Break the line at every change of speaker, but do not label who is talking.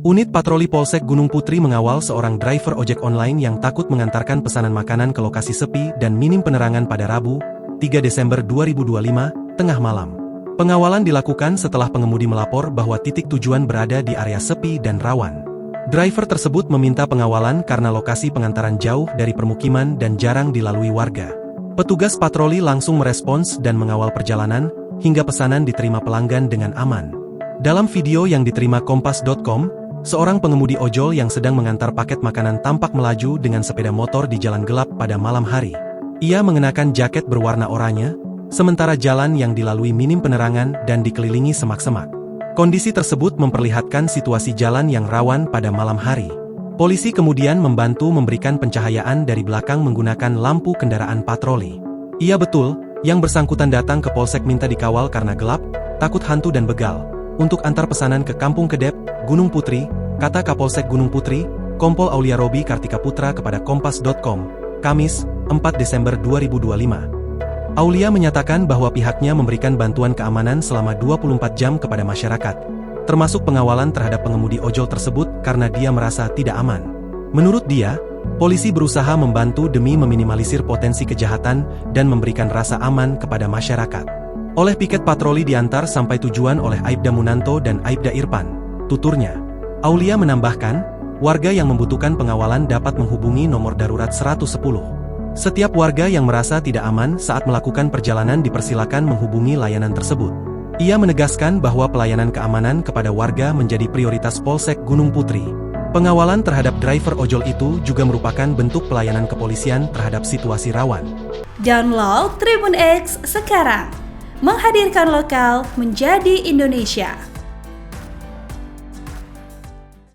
Unit patroli Polsek Gunung Putri mengawal seorang driver ojek online yang takut mengantarkan pesanan makanan ke lokasi sepi dan minim penerangan pada Rabu, 3 Desember 2025, tengah malam. Pengawalan dilakukan setelah pengemudi melapor bahwa titik tujuan berada di area sepi dan rawan. Driver tersebut meminta pengawalan karena lokasi pengantaran jauh dari permukiman dan jarang dilalui warga. Petugas patroli langsung merespons dan mengawal perjalanan, hingga pesanan diterima pelanggan dengan aman. Dalam video yang diterima Kompas.com, seorang pengemudi ojol yang sedang mengantar paket makanan tampak melaju dengan sepeda motor di jalan gelap pada malam hari. Ia mengenakan jaket berwarna oranye, sementara jalan yang dilalui minim penerangan dan dikelilingi semak-semak. Kondisi tersebut memperlihatkan situasi jalan yang rawan pada malam hari. Polisi kemudian membantu memberikan pencahayaan dari belakang menggunakan lampu kendaraan patroli. Iya betul, yang bersangkutan datang ke Polsek minta dikawal karena gelap, takut hantu dan begal, untuk antar pesanan ke Kampung Kedep, Gunung Putri, kata Kapolsek Gunung Putri, Kompol Aulia Robi Kartika Putra kepada Kompas.com, Kamis, 4 Desember 2025. Aulia menyatakan bahwa pihaknya memberikan bantuan keamanan selama 24 jam kepada masyarakat, termasuk pengawalan terhadap pengemudi ojol tersebut karena dia merasa tidak aman. Menurut dia, polisi berusaha membantu demi meminimalisir potensi kejahatan dan memberikan rasa aman kepada masyarakat. Oleh piket patroli diantar sampai tujuan oleh Aibda Munanto dan Aibda Irfan, tuturnya. Aulia menambahkan, warga yang membutuhkan pengawalan dapat menghubungi nomor darurat 110. Setiap warga yang merasa tidak aman saat melakukan perjalanan dipersilakan menghubungi layanan tersebut. Ia menegaskan bahwa pelayanan keamanan kepada warga menjadi prioritas Polsek Gunung Putri. Pengawalan terhadap driver ojol itu juga merupakan bentuk pelayanan kepolisian terhadap situasi rawan.
Download Tribun X sekarang, menghadirkan lokal menjadi Indonesia.